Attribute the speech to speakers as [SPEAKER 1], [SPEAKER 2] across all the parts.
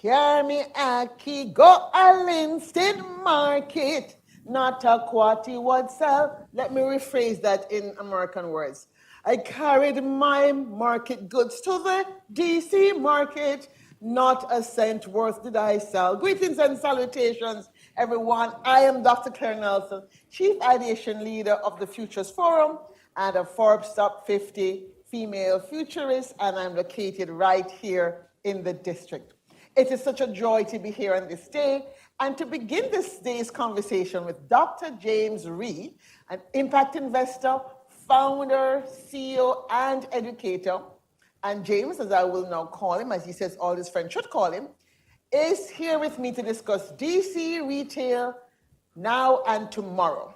[SPEAKER 1] Carry me aki go a Linstead market, not a quality would sell. Let me rephrase that in American words. I carried my market goods to the DC market, not a cent worth did I sell. Greetings and salutations, everyone. I am Dr. Claire Nelson, Chief Ideation Leader of the Futurist Forum and a Forbes Top 50 Female Futurist, and I'm located right here in the district. It is such a joy to be here on this day and to begin this day's conversation with Dr. James Rhee, an impact investor, founder, CEO, and educator. And James, as I will now call him, as he says all his friends should call him, is here with me to discuss DC retail now and tomorrow.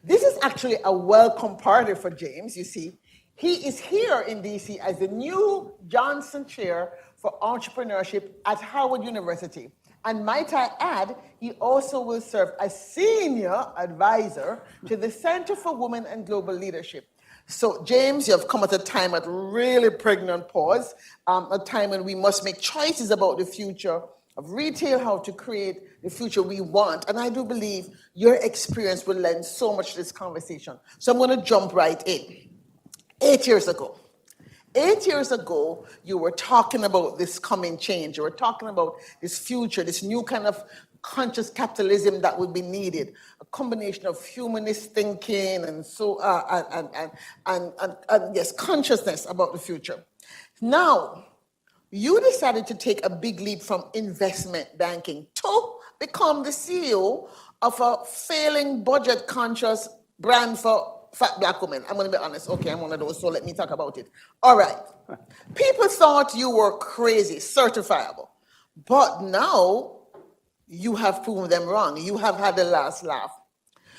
[SPEAKER 1] This is actually a welcome party for James, you see. He is here in DC as the new Johnson Chair for Entrepreneurship at Howard University. And might I add, he also will serve as Senior Advisor to the Center for Women and Global Leadership. So, James, you have come at a time at really pregnant pause, a time when we must make choices about the future of retail, how to create the future we want. And I do believe your experience will lend so much to this conversation. So I'm going to jump right in. 8 years ago, you were talking about this coming change. You were talking about this future, this new kind of conscious capitalism that would be needed, a combination of humanist thinking and yes, consciousness about the future. Now, you decided to take a big leap from investment banking to become the CEO of a failing budget-conscious brand for fat black women. I'm going to be honest. Okay, I'm one of those, so let me talk about it. All right. People thought you were crazy, certifiable. But now you have proven them wrong. You have had the last laugh.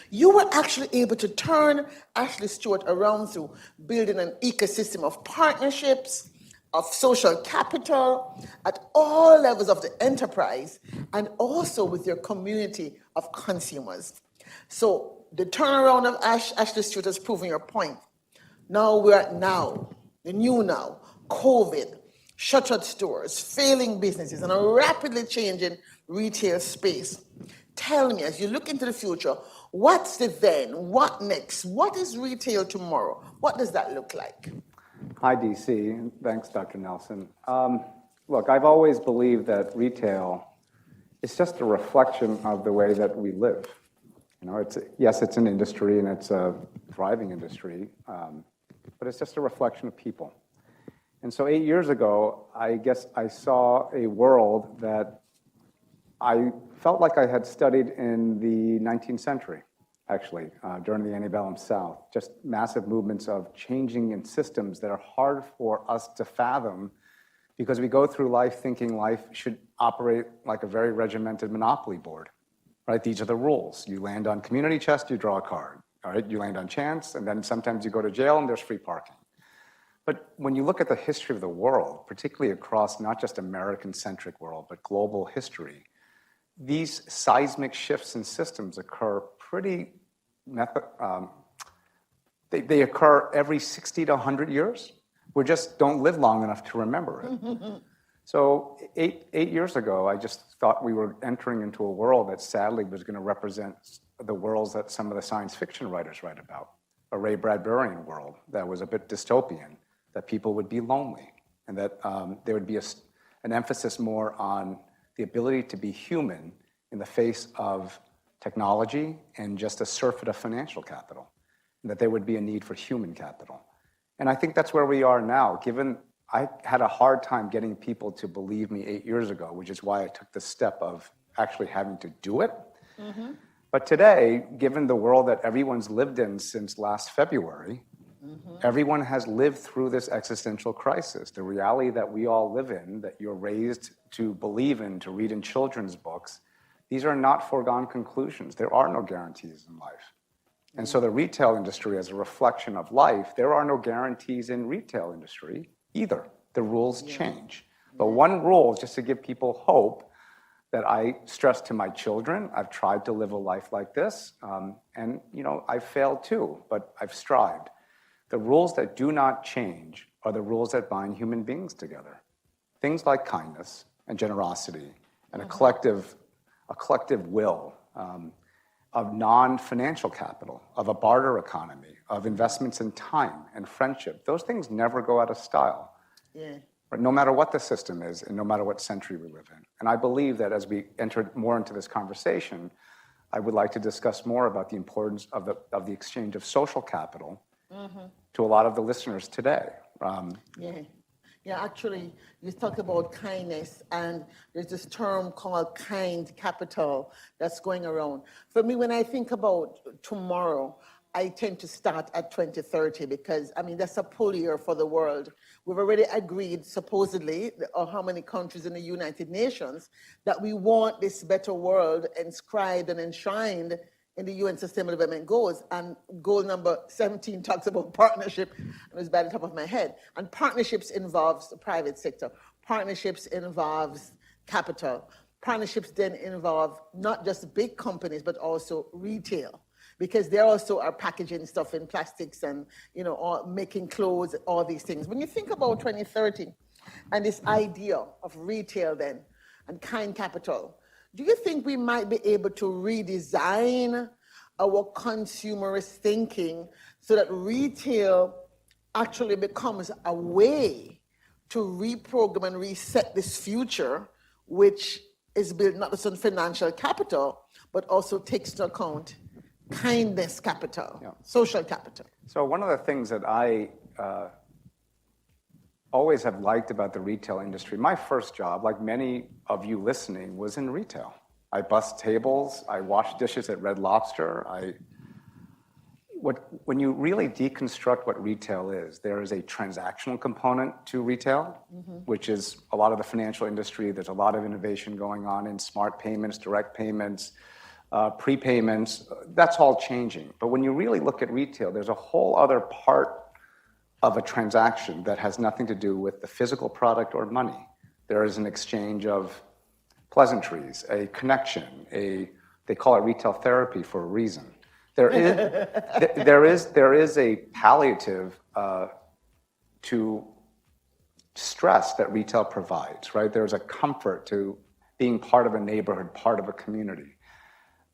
[SPEAKER 1] You were actually able to turn Ashley Stewart around through building an ecosystem of partnerships, of social capital at all levels of the enterprise, and also with your community of consumers. So the turnaround of Ashley Stewart has proven your point. Now we're at the new now, COVID, shuttered stores, failing businesses, and a rapidly changing retail space. Tell me, as you look into the future, what's the then? What next? What is retail tomorrow? What does that look like?
[SPEAKER 2] Hi, DC, and thanks, Dr. Nelson. Look, I've always believed that retail is just a reflection of the way that we live. You know, yes, it's an industry and it's a thriving industry, but it's just a reflection of people. And so 8 years ago, I guess I saw a world that I felt like I had studied in the 19th century, actually, during the antebellum South. Just massive movements of changing in systems that are hard for us to fathom because we go through life thinking life should operate like a very regimented monopoly board. Right? These are the rules. You land on community chest, you draw a card. All right? You land on chance, and then sometimes you go to jail and there's free parking. But when you look at the history of the world, particularly across not just American-centric world, but global history, these seismic shifts in systems occur pretty, they occur every 60 to 100 years. We just don't live long enough to remember it. So eight years ago, I just thought we were entering into a world that sadly was going to represent the worlds that some of the science fiction writers write about. A Ray Bradburian world that was a bit dystopian, that people would be lonely, and that there would be an emphasis more on the ability to be human in the face of technology and just a surfeit of financial capital, and that there would be a need for human capital. And I think that's where we are now, given I had a hard time getting people to believe me 8 years ago, which is why I took the step of actually having to do it. Mm-hmm. But today, given the world that everyone's lived in since last February, everyone has lived through this existential crisis. The reality that we all live in, that you're raised to believe in, to read in children's books, these are not foregone conclusions. There are no guarantees in life. And so the retail industry, as a reflection of life, there are no guarantees in retail industry either. The rules change. But one rule, just to give people hope, that I stress to my children, I've tried to live a life like this, and I've failed too, but I've strived. The rules that do not change are the rules that bind human beings together. Things like kindness and generosity and a collective will of non-financial capital, of a barter economy, of investments in time and friendship. Those things never go out of style.
[SPEAKER 1] Yeah.
[SPEAKER 2] No matter what the system is and no matter what century we live in. And I believe that as we enter more into this conversation, I would like to discuss more about the importance of the exchange of social capital to a lot of the listeners today.
[SPEAKER 1] Yeah, actually, you talk about kindness, and there's this term called kind capital that's going around. For me, when I think about tomorrow, I tend to start at 2030 because, I mean, that's a pull year for the world. We've already agreed, supposedly, or how many countries in the United Nations, that we want this better world inscribed and enshrined in the UN Sustainable Development Goals. And goal number 17 talks about partnership. It was by the top of my head. And partnerships involves the private sector. Partnerships involves capital. Partnerships then involve not just big companies, but also retail, because they also are packaging stuff in plastics and, you know, or making clothes, all these things. When you think about 2030 and this idea of retail then and kind capital, do you think we might be able to redesign our consumerist thinking so that retail actually becomes a way to reprogram and reset this future, which is built not just on financial capital, but also takes into account kindness capital, social capital?
[SPEAKER 2] So one of the things that I always have liked about the retail industry, my first job, like many of you listening, was in retail. I bussed tables, I washed dishes at Red Lobster. When you really deconstruct what retail is, there is a transactional component to retail, which is a lot of the financial industry. There's a lot of innovation going on in smart payments, direct payments, prepayments. That's all changing. But when you really look at retail, there's a whole other part of a transaction that has nothing to do with the physical product or money. There is an exchange of pleasantries, a connection, they call it retail therapy for a reason. There is a palliative to stress that retail provides, right? There's a comfort to being part of a neighborhood, part of a community.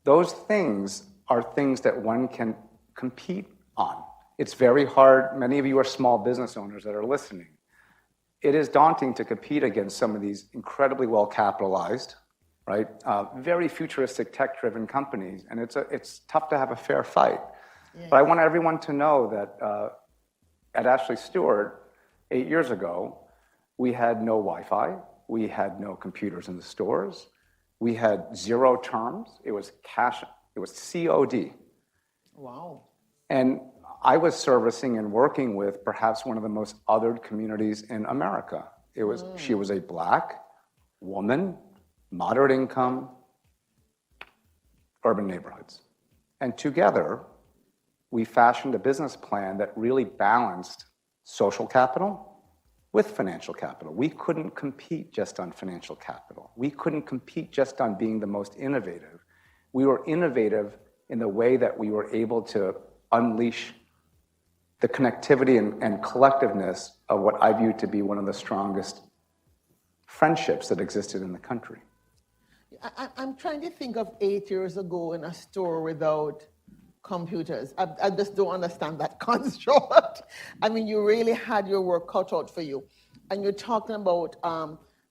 [SPEAKER 2] Those things are things that one can compete on. It's very hard. Many of you are small business owners that are listening. It is daunting to compete against some of these incredibly well-capitalized, right? Very futuristic, tech-driven companies, and it's tough to have a fair fight. Yeah. But I want everyone to know that at Ashley Stewart, 8 years ago, we had no Wi-Fi, we had no computers in the stores, we had zero terms. It was cash. It was COD.
[SPEAKER 1] Wow.
[SPEAKER 2] And I was servicing and working with perhaps one of the most othered communities in America. She was a Black woman, moderate income, urban neighborhoods. And together, we fashioned a business plan that really balanced social capital with financial capital. We couldn't compete just on financial capital. We couldn't compete just on being the most innovative. We were innovative in the way that we were able to unleash the connectivity and collectiveness of what I view to be one of the strongest friendships that existed in the country.
[SPEAKER 1] I'm trying to think of 8 years ago in a store without computers. I just don't understand that construct. I mean, you really had your work cut out for you. And you're talking about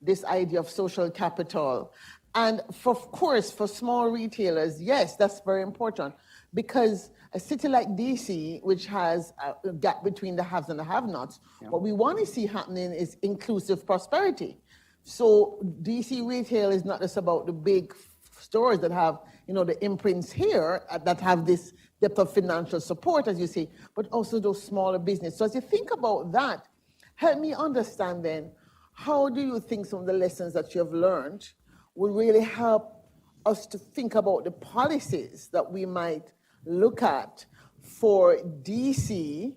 [SPEAKER 1] this idea of social capital. And of course, for small retailers, yes, that's very important. Because a city like DC, which has a gap between the haves and the have-nots, what we want to see happening is inclusive prosperity. So DC retail is not just about the big stores that have, you know, the imprints here that have this depth of financial support, as you say, but also those smaller businesses. So as you think about that, help me understand then, how do you think some of the lessons that you have learned will really help us to think about the policies that we might look at for DC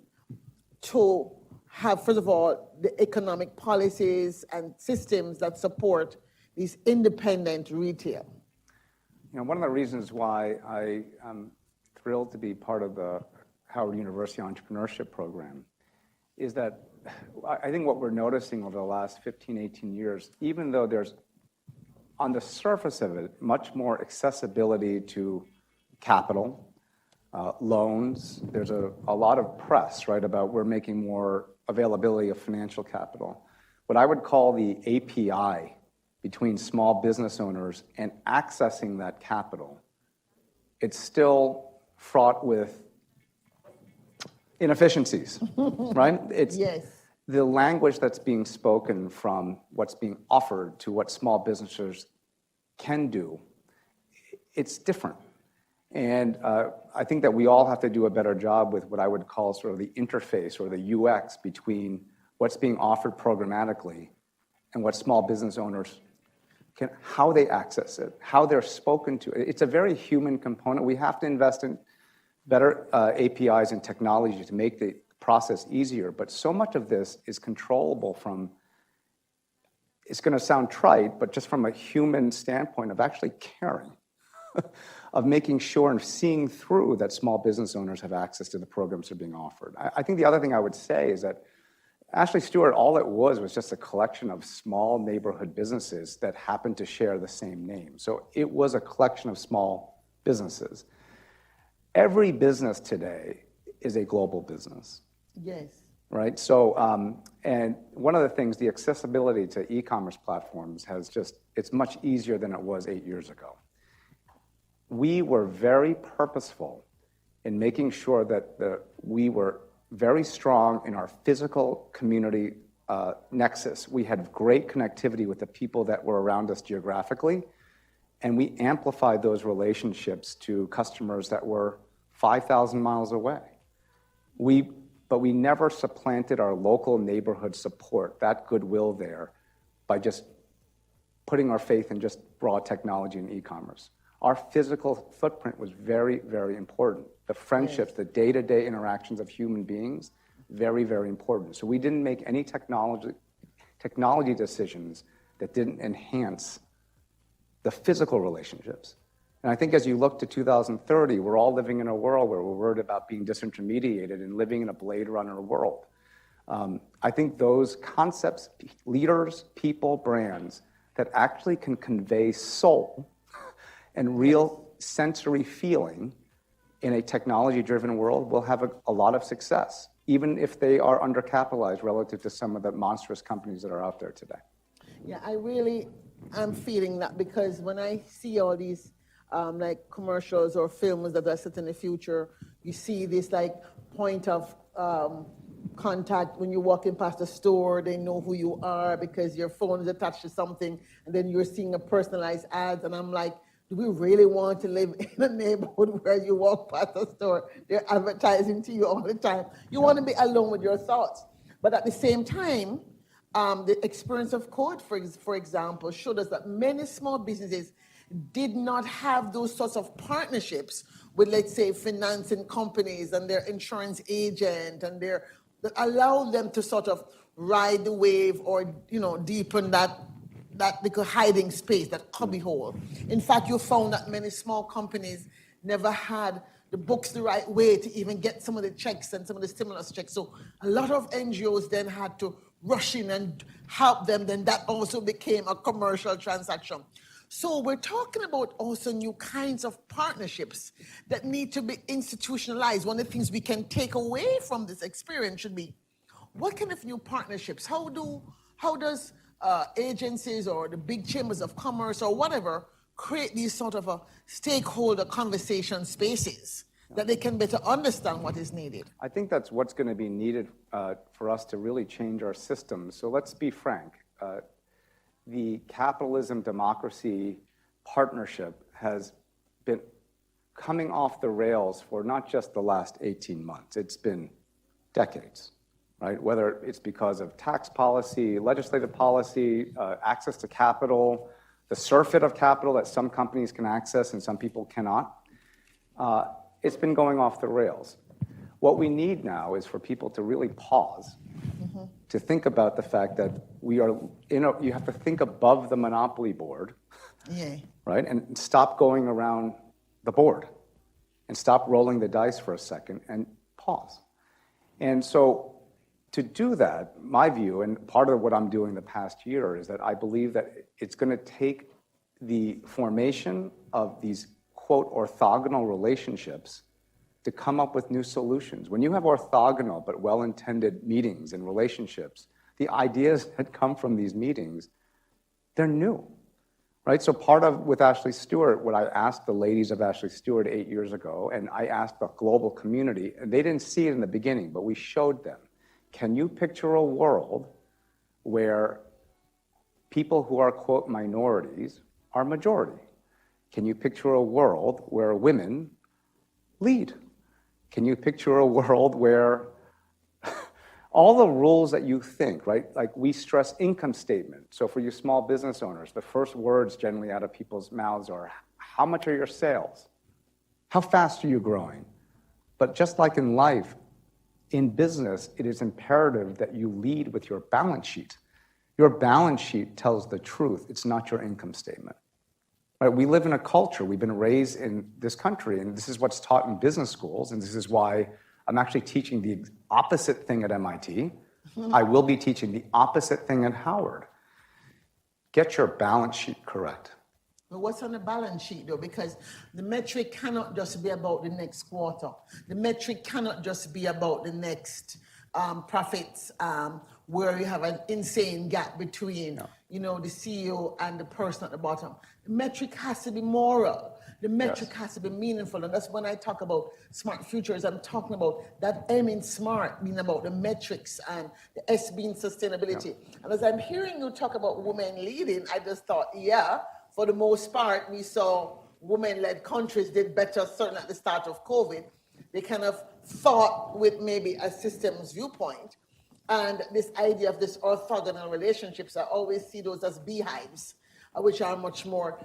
[SPEAKER 1] to have, first of all, the economic policies and systems that support these independent retail?
[SPEAKER 2] You know, one of the reasons why I am thrilled to be part of the Howard University Entrepreneurship Program is that I think what we're noticing over the last 15, 18 years, even though there's on the surface of it, much more accessibility to capital, loans. There's a lot of press, right, about we're making more availability of financial capital. What I would call the API between small business owners and accessing that capital, it's still fraught with inefficiencies, right? It's
[SPEAKER 1] Yes.
[SPEAKER 2] the language that's being spoken from what's being offered to what small businesses can do, it's different. And I think that we all have to do a better job with what I would call sort of the interface or the UX between what's being offered programmatically and what small business owners can, how they access it, how they're spoken to. It's a very human component. We have to invest in better APIs and technology to make the process easier, but so much of this is controllable from, it's going to sound trite, but just from a human standpoint of actually caring, of making sure and seeing through that small business owners have access to the programs that are being offered. I think the other thing I would say is that Ashley Stewart, all it was just a collection of small neighborhood businesses that happened to share the same name. So it was a collection of small businesses. Every business today is a global business.
[SPEAKER 1] Yes.
[SPEAKER 2] Right? So, and one of the things, the accessibility to e-commerce platforms has just, it's much easier than it was 8 years ago. We were very purposeful in making sure that we were very strong in our physical community nexus. We had great connectivity with the people that were around us geographically, and we amplified those relationships to customers that were 5,000 miles away. But we never supplanted our local neighborhood support, that goodwill there, by just putting our faith in just broad technology and e-commerce. Our physical footprint was very, very important. The friendships, the day-to-day interactions of human beings, very, very important. So we didn't make any technology decisions that didn't enhance the physical relationships. And I think as you look to 2030, we're all living in a world where we're worried about being disintermediated and living in a Blade Runner world. I think those concepts, leaders, people, brands that actually can convey soul and real sensory feeling in a technology-driven world will have a lot of success, even if they are undercapitalized relative to some of the monstrous companies that are out there today.
[SPEAKER 1] Yeah, I really am feeling that, because when I see all these like commercials or films that are set in the future, you see this like point of contact when you're walking past a store. They know who you are because your phone is attached to something, and then you're seeing a personalized ads, and I'm like, do we really want to live in a neighborhood where you walk past a store, they're advertising to you all the time? You want to be alone with your thoughts. But at the same time, the experience of COVID, for example, showed us that many small businesses did not have those sorts of partnerships with, let's say, financing companies and their insurance agent, and that allow them to sort of ride the wave or, deepen that little hiding space, that cubbyhole. In fact, you found that many small companies never had the books the right way to even get some of the checks and some of the stimulus checks. So a lot of NGOs then had to rush in and help them. Then that also became a commercial transaction. So we're talking about also new kinds of partnerships that need to be institutionalized. One of the things we can take away from this experience should be, what kind of new partnerships? How does agencies or the big chambers of commerce or whatever create these sort of a stakeholder conversation spaces that they can better understand what is needed?
[SPEAKER 2] I think that's what's going to be needed for us to really change our systems. So let's be frank. The capitalism democracy partnership has been coming off the rails for not just the last 18 months, it's been decades, right? Whether it's because of tax policy, legislative policy, access to capital, the surfeit of capital that some companies can access and some people cannot, it's been going off the rails. What we need now is for people to really pause, to think about the fact that you have to think above the monopoly board, right? And stop going around the board and stop rolling the dice for a second and pause. And so to do that, my view, and part of what I'm doing the past year, is that I believe that it's going to take the formation of these, quote, orthogonal relationships to come up with new solutions. When you have orthogonal but well-intended meetings and relationships, the ideas that come from these meetings, they're new, right? So part of, with Ashley Stewart, what I asked the ladies of Ashley Stewart 8 years ago, and I asked the global community, and they didn't see it in the beginning, but we showed them, can you picture a world where people who are, quote, minorities are majority? Can you picture a world where women lead? Can you picture a world where all the rules that you think, right? Like we stress income statement. So for you small business owners, the first words generally out of people's mouths are, how much are your sales? How fast are you growing? But just like in life, in business, it is imperative that you lead with your balance sheet. Your balance sheet tells the truth. It's not your income statement. Right? We live in a culture. We've been raised in this country, and this is what's taught in business schools, and this is why I'm actually teaching the opposite thing at MIT. I will be teaching the opposite thing at Howard. Get your balance sheet correct.
[SPEAKER 1] But what's on the balance sheet, though? Because the metric cannot just be about the next quarter. The metric cannot just be about the next profits, where you have an insane gap between, the CEO and the person at the bottom. The metric has to be moral. The metric has to be meaningful. And that's when I talk about smart futures, I'm talking about that M in smart being about the metrics and the S being sustainability. And as I'm hearing you talk about women leading, I just thought, for the most part, we saw women-led countries did better, certainly at the start of COVID. They kind of thought with maybe a systems viewpoint. And this idea of this orthogonal relationships, I always see those as beehives, which are much more,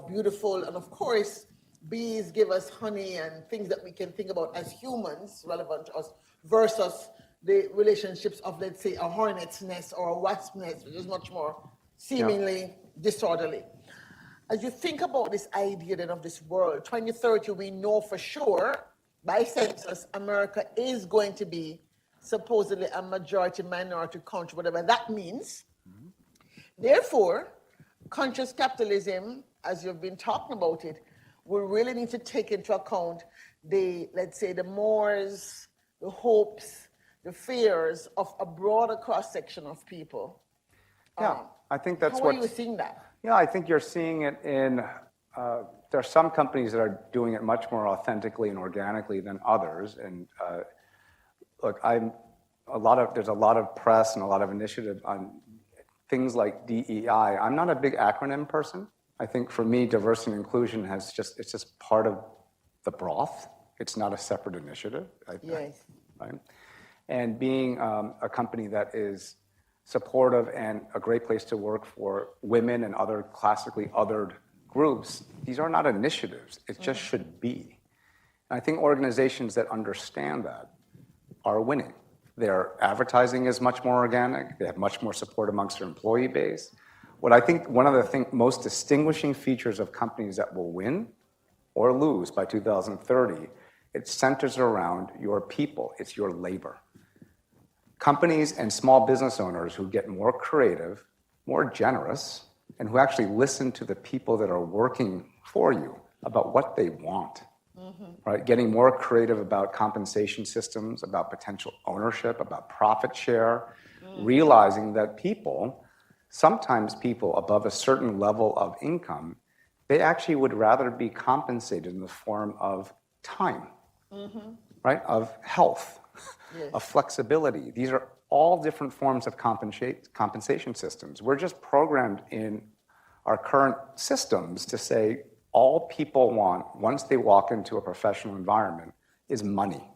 [SPEAKER 1] beautiful. And of course, bees give us honey and things that we can think about as humans, relevant to us, versus the relationships of, let's say, a hornet's nest or a wasp's nest, which is much more seemingly disorderly. As you think about this idea then of this world, 2030, we know for sure, by census, America is going to be supposedly a majority-minority country, whatever that means. Therefore, conscious capitalism, as you've been talking about it, we really need to take into account the, let's say, the mores, the hopes, the fears of a broader cross-section of people.
[SPEAKER 2] I think that's what...
[SPEAKER 1] How are you seeing that?
[SPEAKER 2] Yeah, I think you're seeing it in, there are some companies that are doing it much more authentically and organically than others. And look, there's a lot of press and a lot of initiative on things like DEI. I'm not a big acronym person. I think for me, diversity and inclusion it's just part of the broth. It's not a separate initiative.
[SPEAKER 1] Yes.
[SPEAKER 2] Right? And being a company that is supportive and a great place to work for women and other classically othered groups, these are not initiatives. It just should be. And I think organizations that understand that are winning. Their advertising is much more organic. They have much more support amongst their employee base. What I think one of the most distinguishing features of companies that will win or lose by 2030, it centers around your people. It's your labor. Companies and small business owners who get more creative, more generous, and who actually listen to the people that are working for you about what they want, right? Getting more creative about compensation systems, about potential ownership, about profit share, realizing that sometimes people above a certain level of income, they actually would rather be compensated in the form of time, right? Of health. Yes. Of flexibility. These are all different forms of compensation systems. We're just programmed in our current systems to say all people want once they walk into a professional environment is money.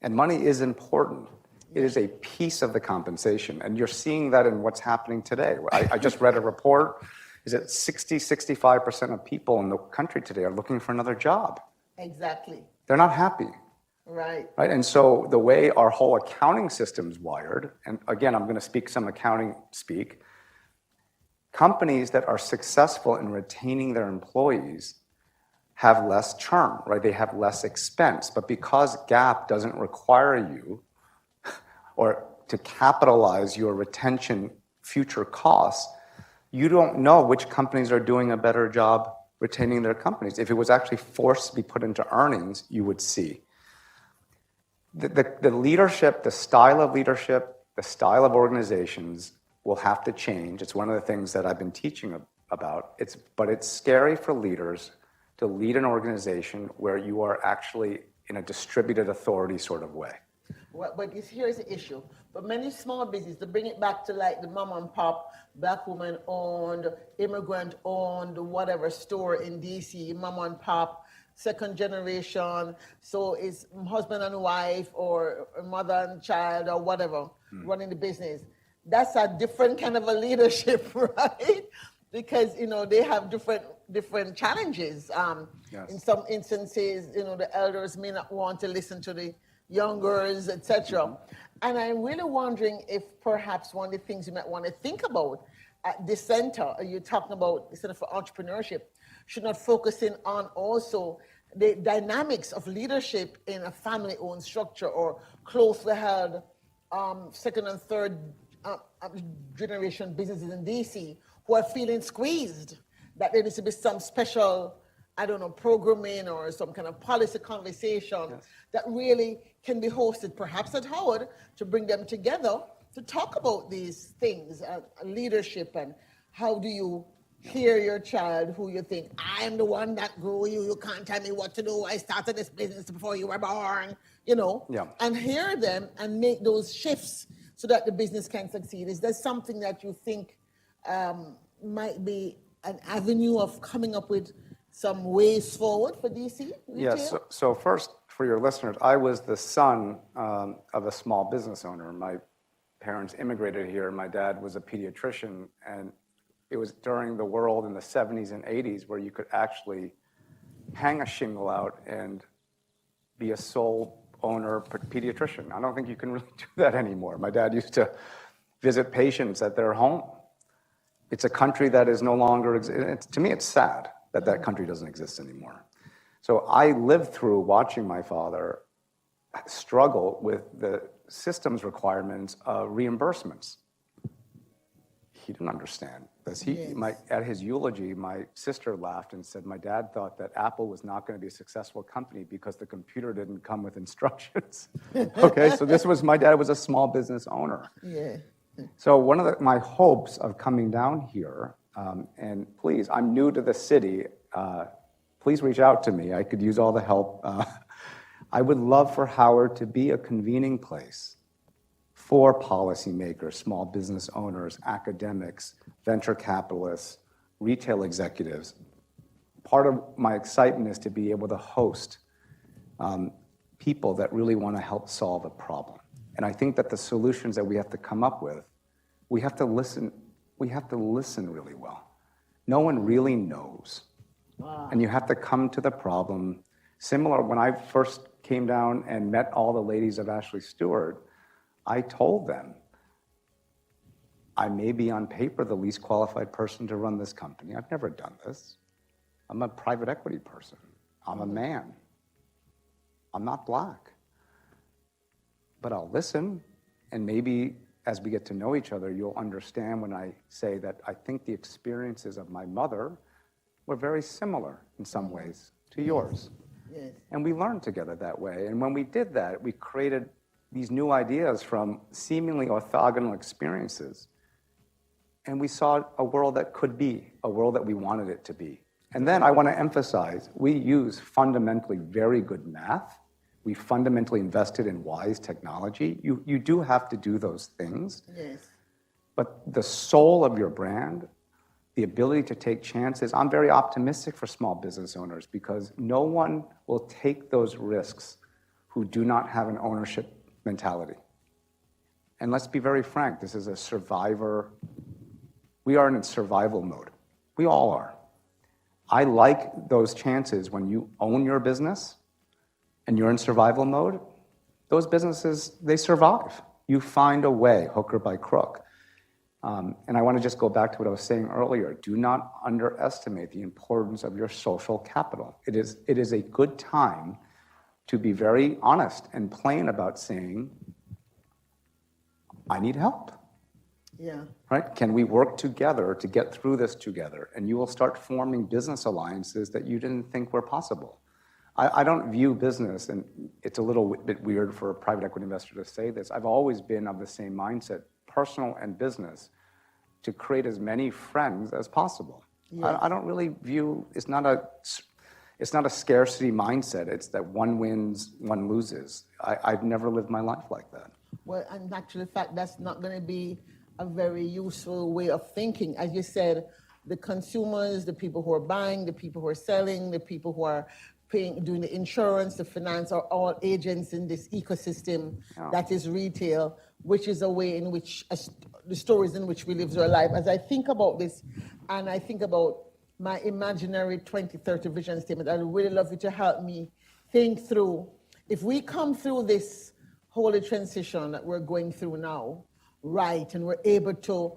[SPEAKER 2] And money is important. It is a piece of the compensation. And you're seeing that in what's happening today. I just read a report, is that 65% of people in the country today are looking for another job.
[SPEAKER 1] Exactly.
[SPEAKER 2] They're not happy.
[SPEAKER 1] Right.
[SPEAKER 2] And so the way our whole accounting system's wired, and again, I'm going to speak some accounting speak, companies that are successful in retaining their employees have less churn, right? They have less expense. But because GAAP doesn't require you or to capitalize your retention future costs, You don't know which companies are doing a better job retaining their companies. If it was actually forced to be put into earnings, you would see. The leadership, the style of leadership, the style of organizations will have to change. It's one of the things that I've been teaching about. But it's scary for leaders to lead an organization where you are actually in a distributed authority sort of way.
[SPEAKER 1] Well, but here's the issue. But many small businesses, to bring it back to like the mom and pop, black woman owned, immigrant owned, whatever store in DC, mom and pop, second generation. So it's husband and wife or mother and child or whatever running the business. That's a different kind of a leadership, right? Because they have different challenges.
[SPEAKER 2] Yes.
[SPEAKER 1] In some instances, the elders may not want to listen to the youngers, etc. And I'm really wondering if perhaps one of the things you might want to think about at this center, you're talking about the Center for Entrepreneurship, should not focus in on also the dynamics of leadership in a family-owned structure or closely held second and third generation businesses in DC who are feeling squeezed, that there needs to be some special, programming or some kind of policy conversation that really can be hosted, perhaps at Howard, to bring them together to talk about these things, leadership, and how do you hear your child who you think, I am the one that grew you, you can't tell me what to do, I started this business before you were born, and hear them and make those shifts so that the business can succeed. Is that something that you think might be an avenue of coming up with some ways forward for DC?
[SPEAKER 2] Yes. So first, for your listeners, I was the son of a small business owner. My parents immigrated here. My dad was a pediatrician, and it was during the world in the 70s and 80s where you could actually hang a shingle out and be a sole owner pediatrician. I don't think you can really do that anymore. My dad used to visit patients at their home. It's a country that is no longer, to me it's sad that country doesn't exist anymore. So I lived through watching my father struggle with the systems requirements of reimbursements. He didn't understand this. At his eulogy, my sister laughed and said, my dad thought that Apple was not going to be a successful company because the computer didn't come with instructions. Okay, so my dad was a small business owner.
[SPEAKER 1] Yeah.
[SPEAKER 2] So one of my hopes of coming down here, and please, I'm new to the city, please reach out to me. I could use all the help. I would love for Howard to be a convening place for policymakers, small business owners, academics, venture capitalists, retail executives. Part of my excitement is to be able to host people that really want to help solve a problem. And I think that the solutions that we have to come up with, we have to listen really well. No one really knows. Wow. And you have to come to the problem. Similar, when I first came down and met all the ladies of Ashley Stewart, I told them, I may be on paper the least qualified person to run this company. I've never done this. I'm a private equity person. I'm a man. I'm not black. But I'll listen, and maybe as we get to know each other, you'll understand when I say that I think the experiences of my mother were very similar in some ways to yours.
[SPEAKER 1] Yes.
[SPEAKER 2] And we learned together that way. And when we did that, we created these new ideas from seemingly orthogonal experiences. And we saw a world that could be, a world that we wanted it to be. And then I want to emphasize, we use fundamentally very good math. We fundamentally invested in wise technology. You do have to do those things.
[SPEAKER 1] Yes.
[SPEAKER 2] But the soul of your brand, the ability to take chances, I'm very optimistic for small business owners because no one will take those risks who do not have an ownership mentality. And let's be very frank, this is a survivor. We are in survival mode. We all are. I like those chances when you own your business and you're in survival mode. Those businesses, they survive. You find a way, hook or by crook. And I want to just go back to what I was saying earlier. Do not underestimate the importance of your social capital. It is a good time to be very honest and plain about saying, I need help.
[SPEAKER 1] Yeah.
[SPEAKER 2] Right? Can we work together to get through this together? And you will start forming business alliances that you didn't think were possible. I don't view business, and it's a little bit weird for a private equity investor to say this. I've always been of the same mindset, personal and business, to create as many friends as possible.
[SPEAKER 1] Yes.
[SPEAKER 2] I don't really view, it's not a scarcity mindset. It's that one wins, one loses. I've never lived my life like that.
[SPEAKER 1] Well, and actually, fact, that's not going to be a very useful way of thinking. As you said, the consumers, the people who are buying, the people who are selling, the people who are paying, doing the insurance, the finance, are all agents in this ecosystem that is retail, which is a way in which the stories in which we live our life. As I think about this, and I think about my imaginary 2030 vision statement, I'd really love you to help me think through, if we come through this holy transition that we're going through now, right, and we're able to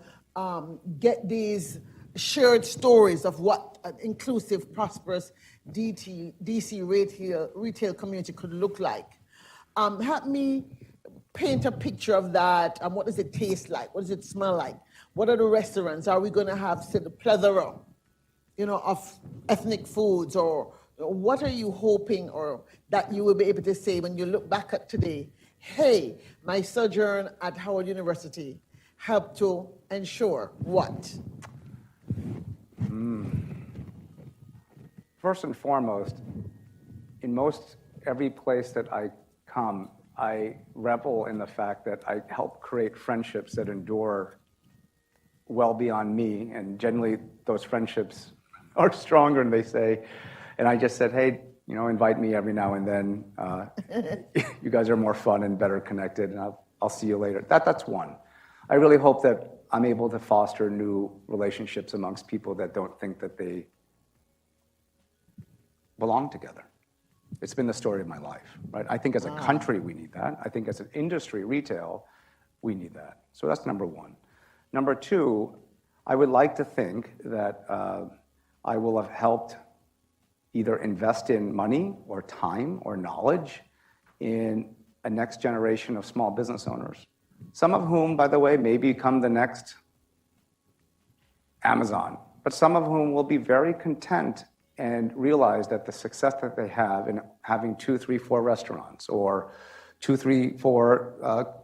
[SPEAKER 1] get these shared stories of what an inclusive, prosperous DC retail community could look like. Help me paint a picture of that, and what does it taste like? What does it smell like? What are the restaurants? Are we going to have, say, the plethora, of ethnic foods, or what are you hoping, or that you will be able to say when you look back at today, hey, my sojourn at Howard University helped to ensure what?
[SPEAKER 2] First and foremost, in most every place that I come, I revel in the fact that I help create friendships that endure well beyond me, and generally those friendships are stronger than they say. And I just said, hey, invite me every now and then. You guys are more fun and better connected, and I'll see you later. That's one. I really hope that I'm able to foster new relationships amongst people that don't think that they belong together. It's been the story of my life, right? I think as a country, we need that. I think as an industry, retail, we need that. So that's number one. Number two, I would like to think that I will have helped either invest in money or time or knowledge in a next generation of small business owners, some of whom, by the way, may become the next Amazon, but some of whom will be very content and realize that the success that they have in having 2, 3, 4 restaurants, or 2, 3, 4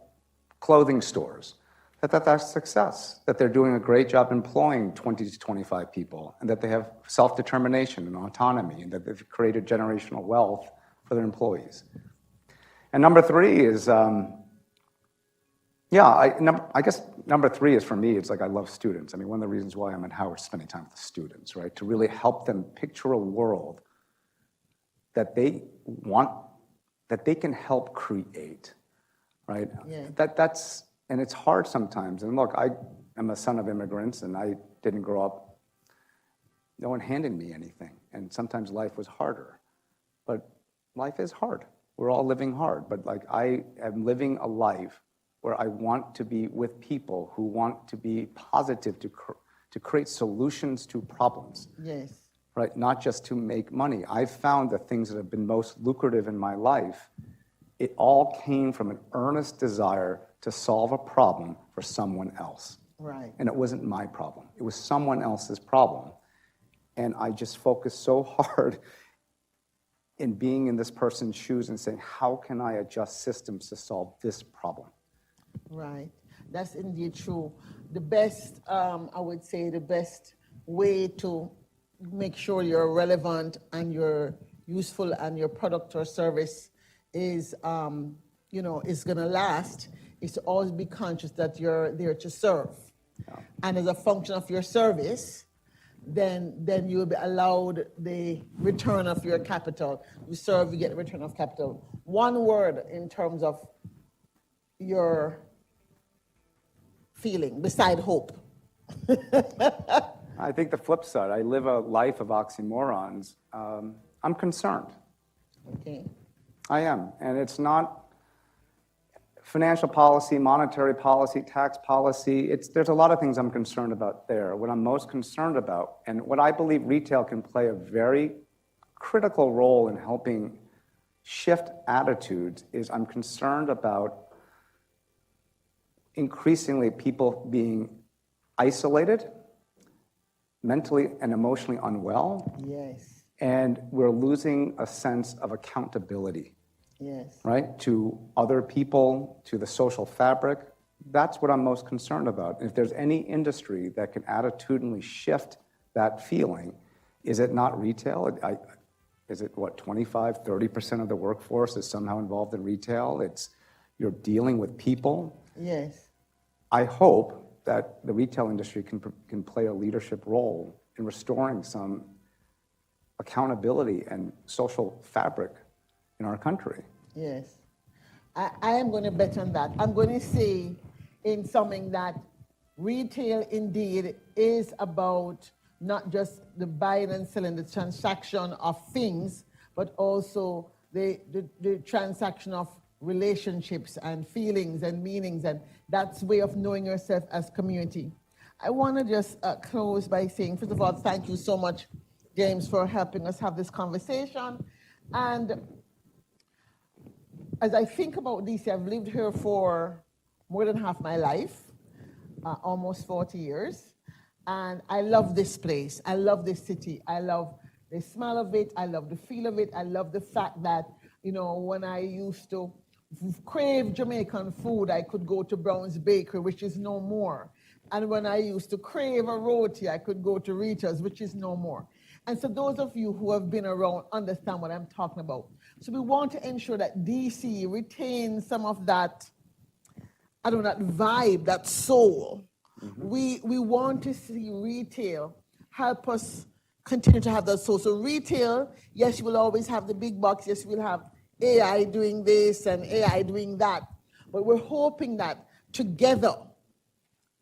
[SPEAKER 2] clothing stores, that's success, that they're doing a great job employing 20 to 25 people, and that they have self-determination and autonomy, and that they've created generational wealth for their employees. And number three is, I guess number three is, for me, it's like I love students. I mean, one of the reasons why I'm at Howard is spending time with the students, right? To really help them picture a world that they want, that they can help create, right? Yeah. And it's hard sometimes. And look, I am a son of immigrants, and I didn't grow up, no one handed me anything. And sometimes life was harder. But life is hard. We're all living hard. But like, I am living a life where I want to be with people who want to be positive, to create solutions to problems.
[SPEAKER 1] Yes.
[SPEAKER 2] Right? Not just to make money. I've found the things that have been most lucrative in my life, it all came from an earnest desire to solve a problem for someone else.
[SPEAKER 1] Right.
[SPEAKER 2] And it wasn't my problem. It was someone else's problem. And I just focused so hard in being in this person's shoes and saying, how can I adjust systems to solve this problem?
[SPEAKER 1] Right. That's indeed true. The best, I would say, the best way to make sure you're relevant and you're useful and your product or service is, is going to last, is to always be conscious that you're there to serve. Yeah. And as a function of your service, then you will be allowed the return of your capital. You serve, you get the return of capital. One word in terms of your feeling, beside hope.
[SPEAKER 2] I think the flip side, I live a life of oxymorons. I'm concerned.
[SPEAKER 1] Okay.
[SPEAKER 2] I am, and it's not financial policy, monetary policy, tax policy. There's a lot of things I'm concerned about there. What I'm most concerned about, and what I believe retail can play a very critical role in helping shift attitudes, is I'm concerned about increasingly people being isolated, mentally and emotionally unwell.
[SPEAKER 1] Yes.
[SPEAKER 2] And we're losing a sense of accountability.
[SPEAKER 1] Yes.
[SPEAKER 2] Right? To other people, to the social fabric. That's what I'm most concerned about. If there's any industry that can attitudinally shift that feeling, is it not retail? Is it what, 25, 30% of the workforce is somehow involved in retail? You're dealing with people.
[SPEAKER 1] Yes.
[SPEAKER 2] I hope that the retail industry can play a leadership role in restoring some accountability and social fabric in our country.
[SPEAKER 1] Yes. I am going to bet on that. I'm going to say in something that retail indeed is about not just the buying and selling, the transaction of things, but also the transaction of relationships and feelings and meanings, and that's way of knowing yourself as community. I want to just close by saying, first of all, thank you so much, James, for helping us have this conversation. And as I think about DC, I've lived here for more than half my life, almost 40 years. And I love this place. I love this city. I love the smell of it. I love the feel of it. I love the fact that, when I used to crave Jamaican food, I could go to Brown's Bakery, which is no more. And when I used to crave a roti, I could go to Rita's, which is no more. And so those of you who have been around understand what I'm talking about. So we want to ensure that DC retains some of that, that vibe, that soul. Mm-hmm. We want to see retail help us continue to have that soul. So retail, yes, you will always have the big box. Yes, we'll have AI doing this and AI doing that. But we're hoping that together,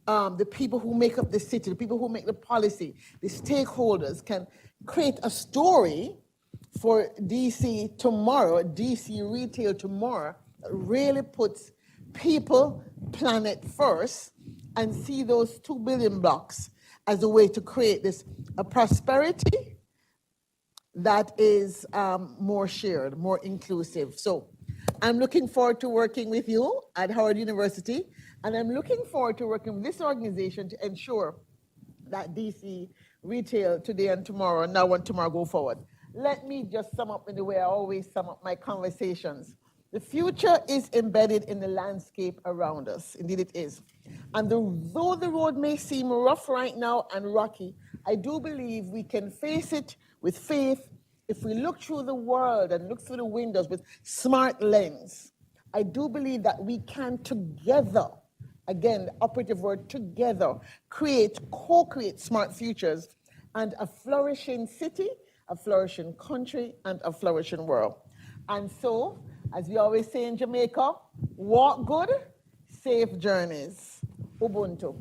[SPEAKER 1] the people who make up the city, the people who make the policy, the stakeholders can create a story for DC tomorrow, DC retail tomorrow, that really puts people, planet first, and see those 2 billion blocks as a way to create a prosperity that is more shared, more inclusive. So I'm looking forward to working with you at Howard University, and I'm looking forward to working with this organization to ensure that DC retail today and tomorrow, now and tomorrow, go forward. Let me just sum up in the way I always sum up my conversations. The future is embedded in the landscape around us. Indeed it is. And though the road may seem rough right now and rocky, I do believe we can face it with faith if we look through the world and look through the windows with smart lens. I do believe that we can together, again, the operative word, together, co-create smart futures and a flourishing city, a flourishing country, and a flourishing world. And so, as we always say in Jamaica, walk good, safe journeys. Ubuntu.